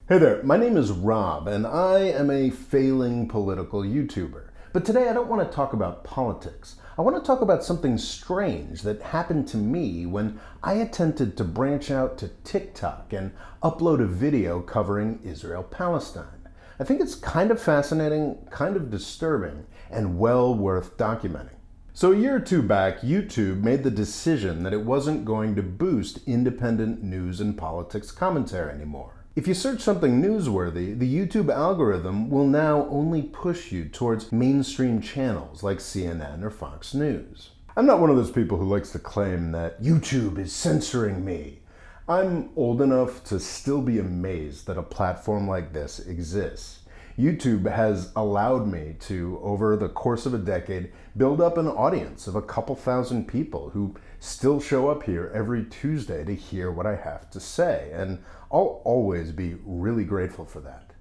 Hey there, my name is Rob, and I am a failing political YouTuber. But today I don't want to talk about politics. I want to talk about something strange that happened to me when I attempted to branch out to TikTok and upload a video covering Israel-Palestine. I think it's kind of fascinating, kind of disturbing, and well worth documenting. So a year or two back, YouTube made the decision that it wasn't going to boost independent news and politics commentary anymore. If you search something newsworthy, the YouTube algorithm will now only push you towards mainstream channels like CNN or Fox News. I'm not one of those people who likes to claim that YouTube is censoring me. I'm old enough to still be amazed that a platform like this exists. YouTube has allowed me to, over the course of a decade, build up an audience of a couple thousand people who still show up here every Tuesday to hear what I have to say, and I'll always be really grateful for that.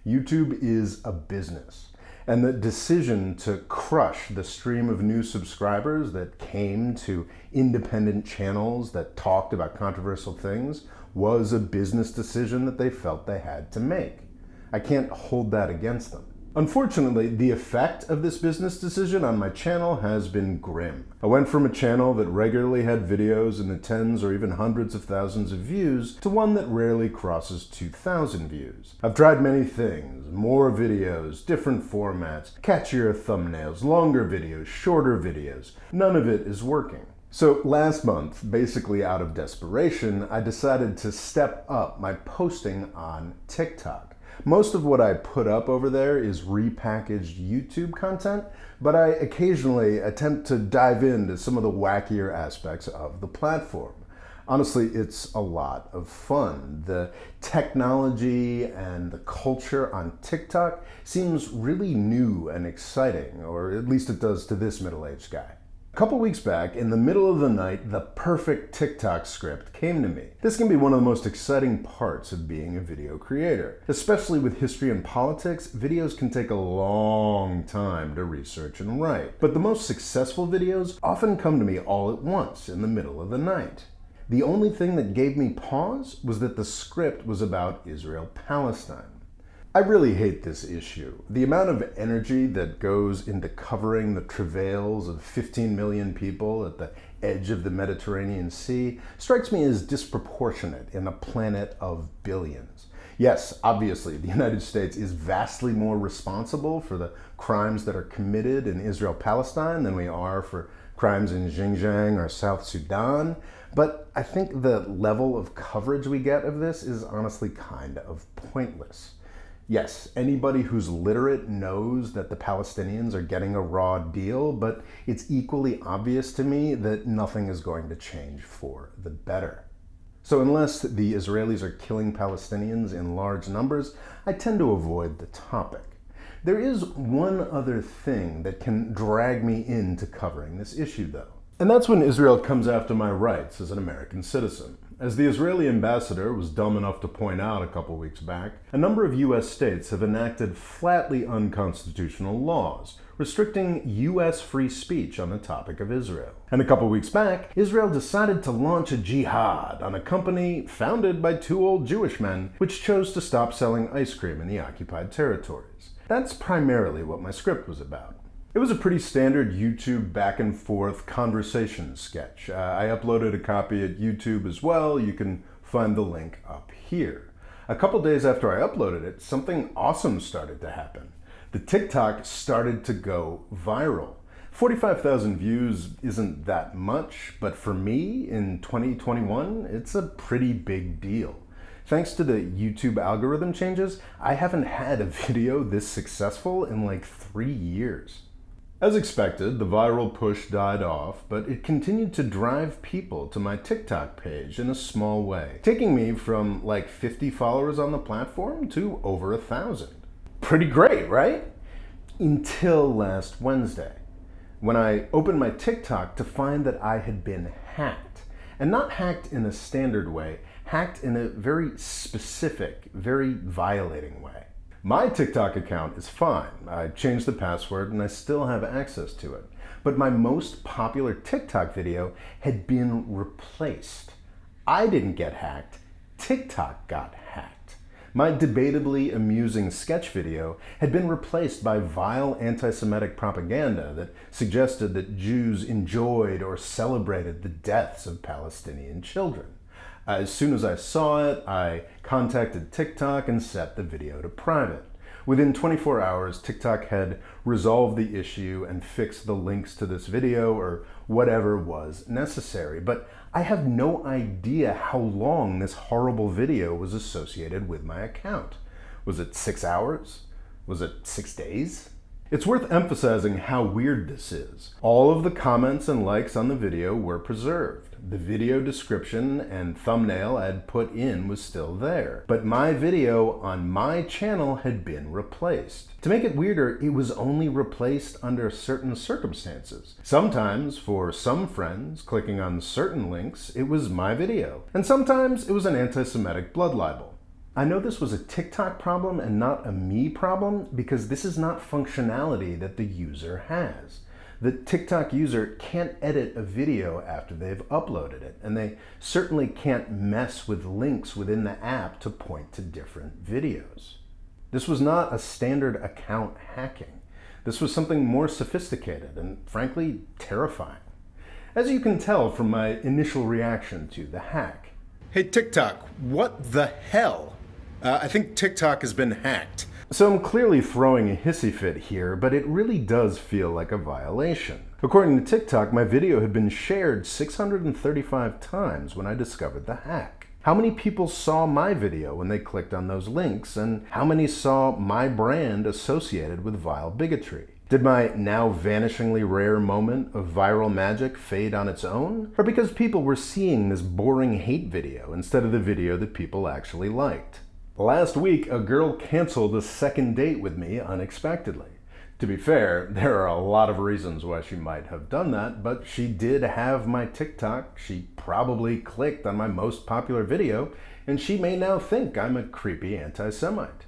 YouTube is a business, and the decision to crush the stream of new subscribers that came to independent channels that talked about controversial things was a business decision that they felt they had to make. I can't hold that against them. Unfortunately, the effect of this business decision on my channel has been grim. I went from a channel that regularly had videos in the tens or even hundreds of thousands of views to one that rarely crosses 2,000 views. I've tried many things, more videos, different formats, catchier thumbnails, longer videos, shorter videos. None of it is working. So last month, basically out of desperation, I decided to step up my posting on TikTok. Most of what I put up over there is repackaged YouTube content, but I occasionally attempt to dive into some of the wackier aspects of the platform. Honestly, it's a lot of fun. The technology and the culture on TikTok seems really new and exciting, or at least it does to this middle-aged guy. A couple weeks back, in the middle of the night, the perfect TikTok script came to me. This can be one of the most exciting parts of being a video creator. Especially with history and politics, videos can take a long time to research and write. But the most successful videos often come to me all at once in the middle of the night. The only thing that gave me pause was that the script was about Israel-Palestine. I really hate this issue. The amount of energy that goes into covering the travails of 15 million people at the edge of the Mediterranean Sea strikes me as disproportionate in a planet of billions. Yes, obviously, the United States is vastly more responsible for the crimes that are committed in Israel-Palestine than we are for crimes in Xinjiang or South Sudan, but I think the level of coverage we get of this is honestly kind of pointless. Yes, anybody who's literate knows that the Palestinians are getting a raw deal, but it's equally obvious to me that nothing is going to change for the better. So unless the Israelis are killing Palestinians in large numbers, I tend to avoid the topic. There is one other thing that can drag me into covering this issue, though. And that's when Israel comes after my rights as an American citizen. As the Israeli ambassador was dumb enough to point out a couple weeks back, a number of U.S. states have enacted flatly unconstitutional laws restricting U.S. free speech on the topic of Israel. And a couple weeks back, Israel decided to launch a jihad on a company founded by two old Jewish men, which chose to stop selling ice cream in the occupied territories. That's primarily what my script was about. It was a pretty standard YouTube back and forth conversation sketch. I uploaded a copy at YouTube as well. You can find the link up here. A couple days after I uploaded it, something awesome started to happen. The TikTok started to go viral. 45,000 views isn't that much, but for me in 2021, it's a pretty big deal. Thanks to the YouTube algorithm changes, I haven't had a video this successful in like 3 years. As expected, the viral push died off, but it continued to drive people to my TikTok page in a small way, taking me from like 50 followers on the platform to over 1,000. Pretty great, right? Until last Wednesday, when I opened my TikTok to find that I had been hacked. And not hacked in a standard way, hacked in a very specific, very violating way. My TikTok account is fine. I changed the password and I still have access to it. But my most popular TikTok video had been replaced. I didn't get hacked, TikTok got hacked. My debatably amusing sketch video had been replaced by vile anti-Semitic propaganda that suggested that Jews enjoyed or celebrated the deaths of Palestinian children. As soon as I saw it, I contacted TikTok and set the video to private. Within 24 hours, TikTok had resolved the issue and fixed the links to this video or whatever was necessary. But I have no idea how long this horrible video was associated with my account. Was it 6 hours? Was it 6 days? It's worth emphasizing how weird this is. All of the comments and likes on the video were preserved. The video description and thumbnail I'd put in was still there, but my video on my channel had been replaced. To make it weirder, it was only replaced under certain circumstances. Sometimes, for some friends, clicking on certain links, it was my video, and sometimes it was an anti-Semitic blood libel. I know this was a TikTok problem and not a me problem because this is not functionality that the user has. The TikTok user can't edit a video after they've uploaded it, and they certainly can't mess with links within the app to point to different videos. This was not a standard account hacking. This was something more sophisticated and, frankly, terrifying. As you can tell from my initial reaction to the hack. Hey TikTok, what the hell? I think TikTok has been hacked. So I'm clearly throwing a hissy fit here, but it really does feel like a violation. According to TikTok, my video had been shared 635 times when I discovered the hack. How many people saw my video when they clicked on those links, and how many saw my brand associated with vile bigotry? Did my now vanishingly rare moment of viral magic fade on its own? Or because people were seeing this boring hate video instead of the video that people actually liked? Last week, a girl canceled a second date with me unexpectedly. To be fair, there are a lot of reasons why she might have done that, but she did have my TikTok, she probably clicked on my most popular video, and she may now think I'm a creepy anti-Semite.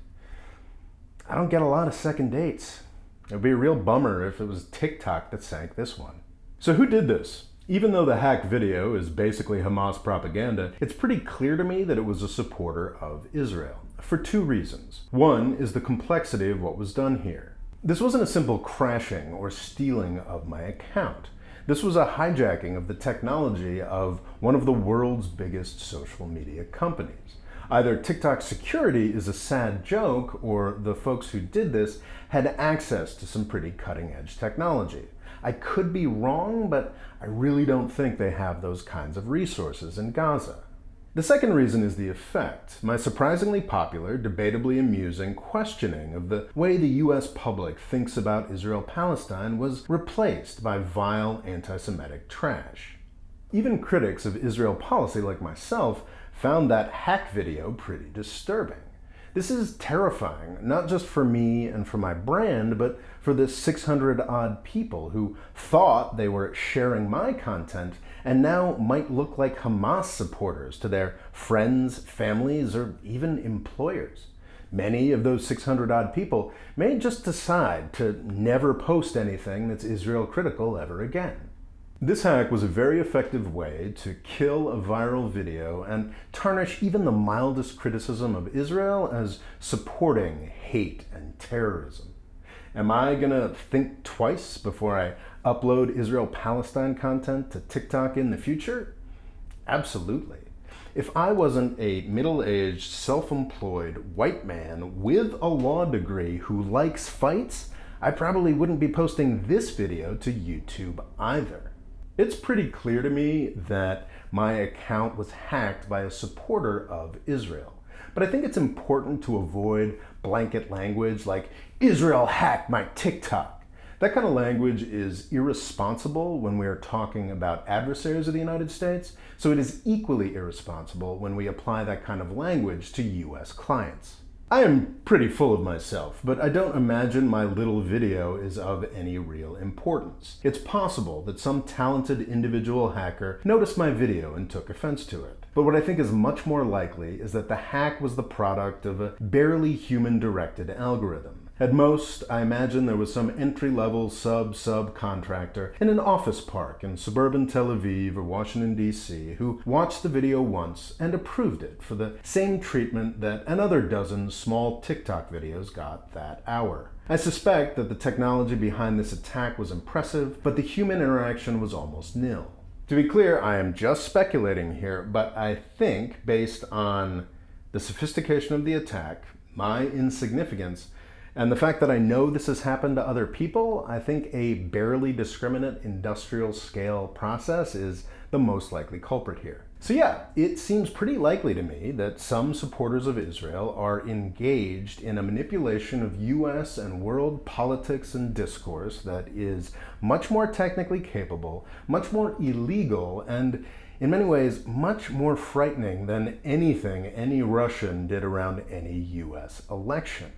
I don't get a lot of second dates. It would be a real bummer if it was TikTok that sank this one. So who did this? Even though the hack video is basically Hamas propaganda, it's pretty clear to me that it was a supporter of Israel, for two reasons. One is the complexity of what was done here. This wasn't a simple crashing or stealing of my account. This was a hijacking of the technology of one of the world's biggest social media companies. Either TikTok security is a sad joke, or the folks who did this had access to some pretty cutting-edge technology. I could be wrong, but I really don't think they have those kinds of resources in Gaza. The second reason is the effect. My surprisingly popular, debatably amusing questioning of the way the US public thinks about Israel-Palestine was replaced by vile anti-Semitic trash. Even critics of Israel policy like myself found that hack video pretty disturbing. This is terrifying, not just for me and for my brand, but for the 600-odd people who thought they were sharing my content and now might look like Hamas supporters to their friends, families, or even employers. Many of those 600-odd people may just decide to never post anything that's Israel critical ever again. This hack was a very effective way to kill a viral video and tarnish even the mildest criticism of Israel as supporting hate and terrorism. Am I gonna think twice before I upload Israel-Palestine content to TikTok in the future? Absolutely. If I wasn't a middle-aged, self-employed white man with a law degree who likes fights, I probably wouldn't be posting this video to YouTube either. It's pretty clear to me that my account was hacked by a supporter of Israel. But I think it's important to avoid blanket language like, Israel hacked my TikTok. That kind of language is irresponsible when we are talking about adversaries of the United States, so it is equally irresponsible when we apply that kind of language to US clients. I am pretty full of myself, but I don't imagine my little video is of any real importance. It's possible that some talented individual hacker noticed my video and took offense to it. But what I think is much more likely is that the hack was the product of a barely human-directed algorithm, At most, I imagine there was some entry-level subcontractor in an office park in suburban Tel Aviv or Washington, D.C. who watched the video once and approved it for the same treatment that another dozen small TikTok videos got that hour. I suspect that the technology behind this attack was impressive, but the human interaction was almost nil. To be clear, I am just speculating here, but I think, based on the sophistication of the attack, my insignificance, and the fact that I know this has happened to other people, I think a barely discriminate industrial scale process is the most likely culprit here. So yeah, it seems pretty likely to me that some supporters of Israel are engaged in a manipulation of US and world politics and discourse that is much more technically capable, much more illegal, and in many ways much more frightening than anything any Russian did around any US election.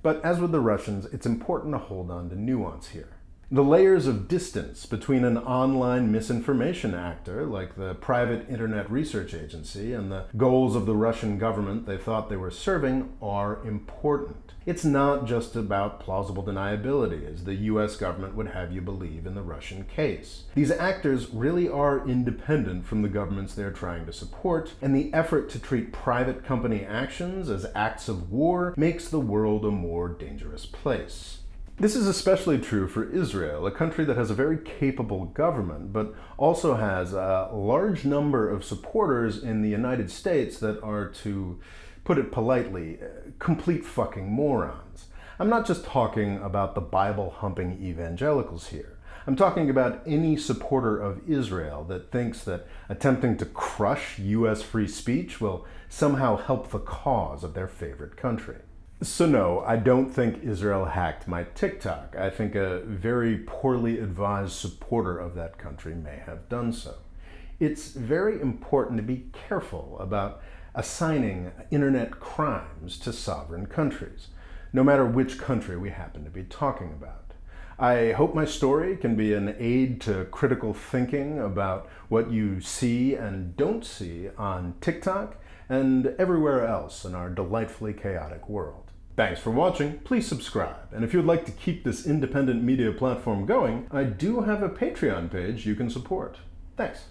But as with the Russians, it's important to hold on to nuance here. The layers of distance between an online misinformation actor, like the private internet research agency, and the goals of the Russian government they thought they were serving are important. It's not just about plausible deniability, as the US government would have you believe in the Russian case. These actors really are independent from the governments they're trying to support, and the effort to treat private company actions as acts of war makes the world a more dangerous place. This is especially true for Israel, a country that has a very capable government, but also has a large number of supporters in the United States that are, to put it politely, complete fucking morons. I'm not just talking about the Bible-humping evangelicals here. I'm talking about any supporter of Israel that thinks that attempting to crush US free speech will somehow help the cause of their favorite country. So no, I don't think Israel hacked my TikTok. I think a very poorly advised supporter of that country may have done so. It's very important to be careful about assigning internet crimes to sovereign countries, no matter which country we happen to be talking about. I hope my story can be an aid to critical thinking about what you see and don't see on TikTok and everywhere else in our delightfully chaotic world. Thanks for watching. Please subscribe. And if you'd like to keep this independent media platform going, I do have a Patreon page you can support. Thanks.